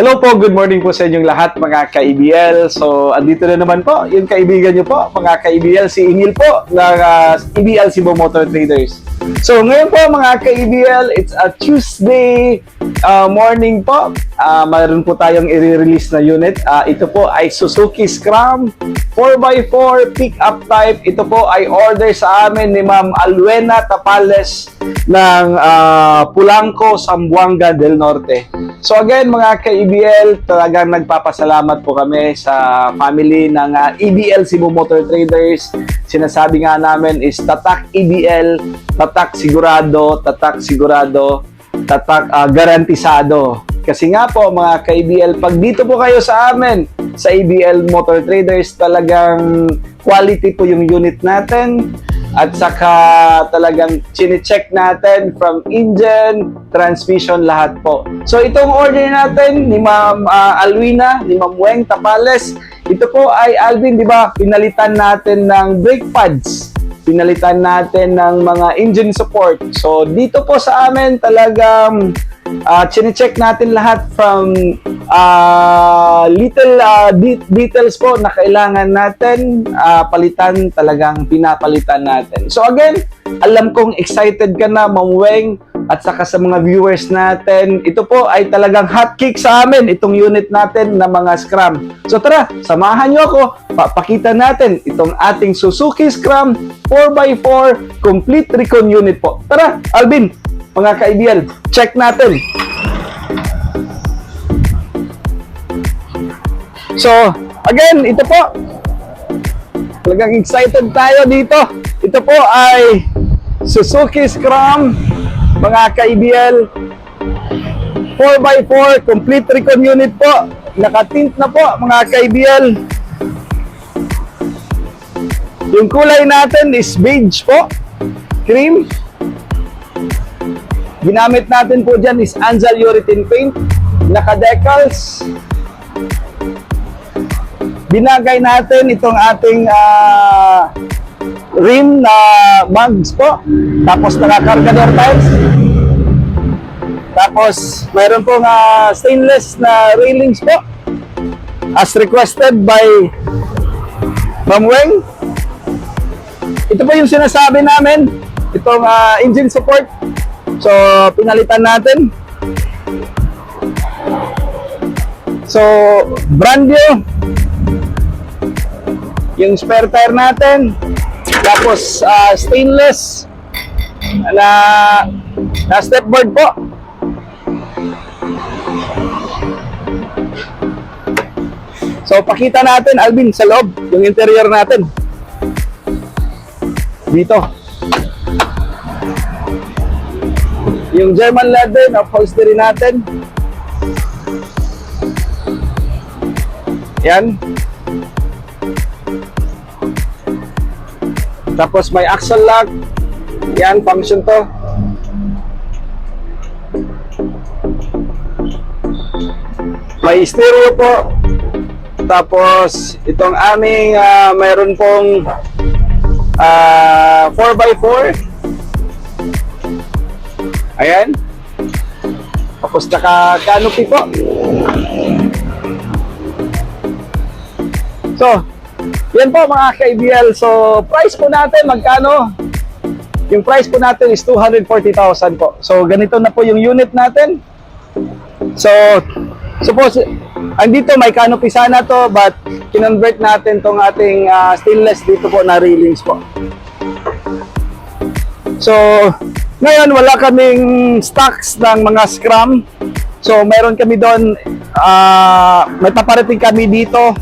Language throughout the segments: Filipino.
Hello po, good morning po sa inyong lahat mga ka-EBL. So, andito na naman po yung kaibigan nyo po, mga ka-EBL, si Emil po ng EBL Cebu Motor Traders. So, ngayon po mga ka-EBL, it's a Tuesday morning po. Mayroon po tayong i-release na unit. Ito po ay Suzuki Scram 4x4 pick-up type. Ito po ay order sa amin ni Ma'am Alwena Tapales ng Polanco, Zamboanga del Norte. So again mga ka-EBL, talagang nagpapasalamat po kami sa family ng EBL Cebu Motor Traders. Sinasabi nga namin is tatak EBL, tatak sigurado, tatak garantisado. Kasi nga po mga ka-EBL, pag dito po kayo sa amin, sa EBL Motor Traders, talagang quality po yung unit natin. At saka talagang chine-check natin from engine, transmission, lahat po. So itong order natin ni Ma'am Alwina, ni Ma'am Weng Tapales, ito po ay Alvin, di ba, pinalitan natin ng brake pads. Pinalitan natin ng mga engine support. So dito po sa amin talagang chine-check natin lahat from little details po na kailangan natin palitan, talagang pinapalitan natin. So again, alam kong excited ka na Ma'am Weng at saka sa mga viewers natin. Ito po ay talagang hot kick sa amin, itong unit natin na mga Scram. So tara, samahan nyo ako, papakita natin itong ating Suzuki Scram 4x4 complete recon unit po. Tara, Alvin, mga ka-EBL, check natin. So, again, ito po. Talagang excited tayo dito. Ito po ay Suzuki Scram, mga ka-EBL 4x4 complete recon unit po. Nakatint na po, mga ka-EBL. Yung kulay natin is beige po, cream. Ginamit natin po dyan is Anzal urethane paint, naka-decals. Binagay natin itong ating rim na mugs po. Tapos naka-cargador tiles. Tapos mayroon pong stainless na railings po. As requested by Ma'am Weng. Ito po yung sinasabi namin. Itong engine support. So, pinalitan natin. So, brand new. Yung spare tire natin. Tapos, stainless na stepboard po. So, pakita natin, Alvin, sa loob, yung interior natin. Dito. Yung German leather na upholstery natin. Yan. Tapos may axle lock. Yan, function to. May stereo po. Tapos itong aming mayroon pong 4x4. Ayan. Tapos naka-canopy po. So, yan po mga ka-EBL. So, price po natin, magkano? Yung price po natin is 240,000 po. So, ganito na po yung unit natin. So, suppose, andito may canopy sana to, but kinonvert natin tong ating stainless dito po na railings po. So, ngayon, wala kaming stocks ng mga Scram. So, meron kami doon, may paparating kami dito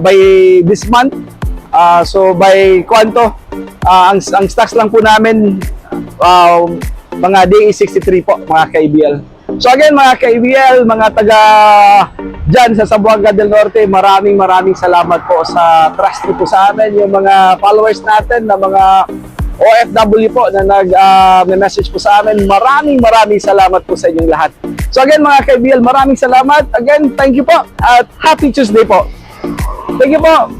by this month. So, by kwanto, ang stocks lang po namin, mga DE63 po, mga ka-EBL. So, again, mga ka-EBL, mga taga dyan sa Zamboanga del Norte, maraming salamat po sa trust niyo po sa amin. Yung mga followers natin na mga OFW po na nag-message po sa amin. Maraming salamat po sa inyong lahat. So again mga ka-EBL, maraming salamat. Again, thank you po at happy Tuesday po. Thank you po.